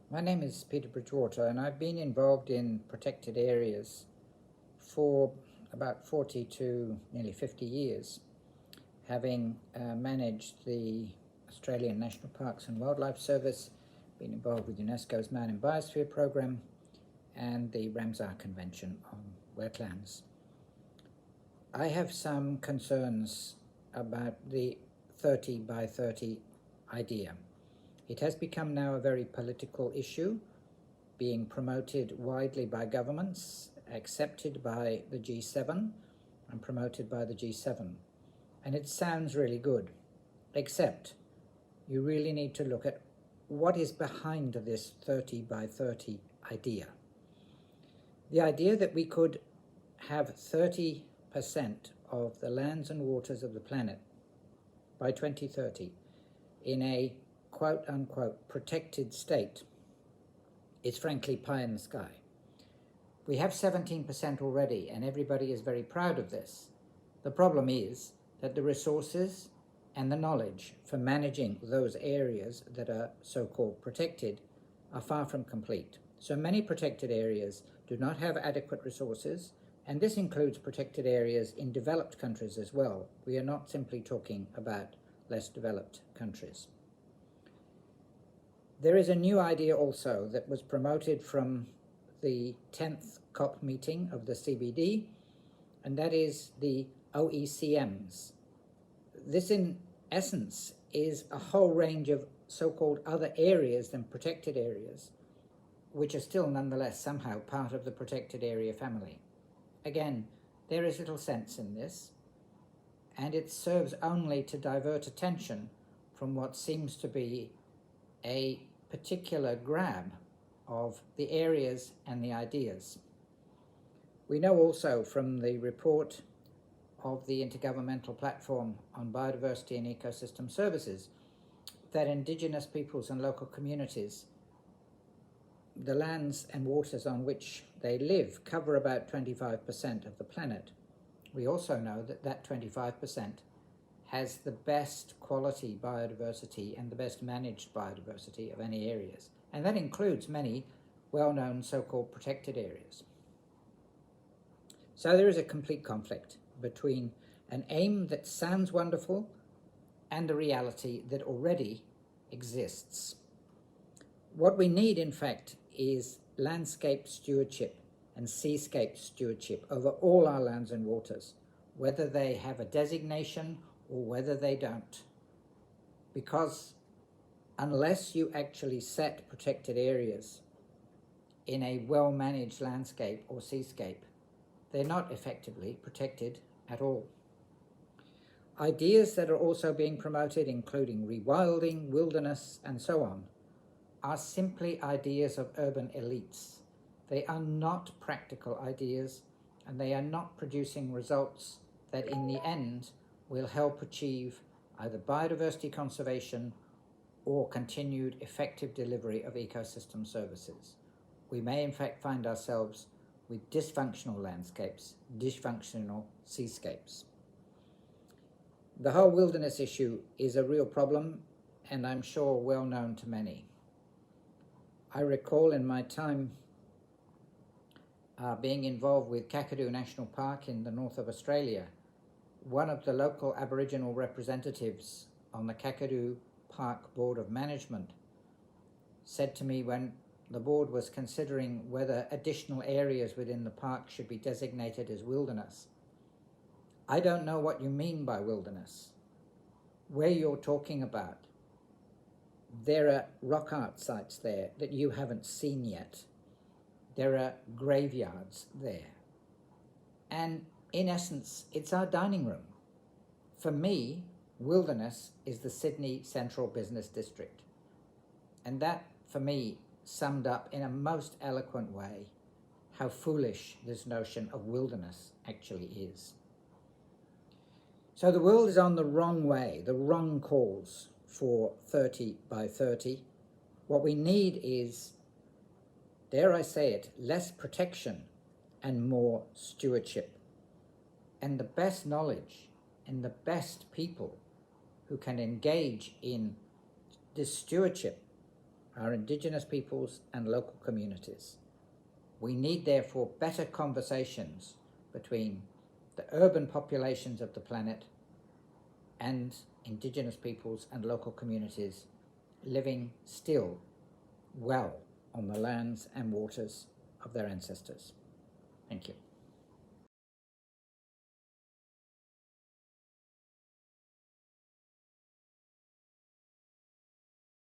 My name is Peter Bridgewater, and I've been involved in protected areas for about 40 to nearly 50 years, having managed the Australian National Parks and Wildlife Service, been involved with UNESCO's Marine Biosphere Program and the Ramsar Convention on Wetlands. I have some concerns about the 30 by 30 idea. It has become now a very political issue, being promoted widely by governments, accepted by the G7, and promoted by the G7. And it sounds really good, except you really need to look at what is behind this 30 by 30 idea. The idea that we could have 30% of the lands and waters of the planet by 2030 in a quote-unquote protected state is frankly pie in the sky. We have 17% already, and everybody is very proud of this. The problem is that the resources and the knowledge for managing those areas that are so-called protected are far from complete. So many protected areas do not have adequate resources, and this includes protected areas in developed countries as well. We are not simply talking about less developed countries. There is a new idea also that was promoted from the 10th COP meeting of the CBD, and that is the OECMs. This, in essence, is a whole range of so-called other areas than protected areas, which are still nonetheless somehow part of the protected area family. Again, there is little sense in this, and it serves only to divert attention from what seems to be a particular grab of the areas and the ideas. We know also from the report of the Intergovernmental Platform on Biodiversity and Ecosystem Services that Indigenous peoples and local communities, the lands and waters on which they live, cover about 25% of the planet. We also know that that 25% has the best quality biodiversity and the best managed biodiversity of any areas. And that includes many well-known so-called protected areas. So there is a complete conflict between an aim that sounds wonderful and a reality that already exists. What we need, in fact, is landscape stewardship and seascape stewardship over all our lands and waters, whether they have a designation or whether they don't. Because unless you actually set protected areas in a well-managed landscape or seascape, they're not effectively protected at all. Ideas that are also being promoted, including rewilding, wilderness, and so on, are simply ideas of urban elites. They are not practical ideas, and they are not producing results that in the end will help achieve either biodiversity conservation or continued effective delivery of ecosystem services. We may in fact find ourselves with dysfunctional landscapes, dysfunctional seascapes. The whole wilderness issue is a real problem, and I'm sure well known to many. I recall in my time being involved with Kakadu National Park in the north of Australia. One of the local Aboriginal representatives on the Kakadu Park Board of Management said to me when the board was considering whether additional areas within the park should be designated as wilderness, "I don't know what you mean by wilderness. Where you're talking about, there are rock art sites there that you haven't seen yet. There are graveyards there. And in essence, it's our dining room. For me, wilderness is the Sydney Central Business District." And that, for me, summed up in a most eloquent way how foolish this notion of wilderness actually is. So the world is on the wrong way, the wrong cause for 30 by 30. What we need is, dare I say it, less protection and more stewardship. And the best knowledge and the best people who can engage in this stewardship our Indigenous peoples and local communities. We need, therefore, better conversations between the urban populations of the planet and Indigenous peoples and local communities living still well on the lands and waters of their ancestors. Thank you.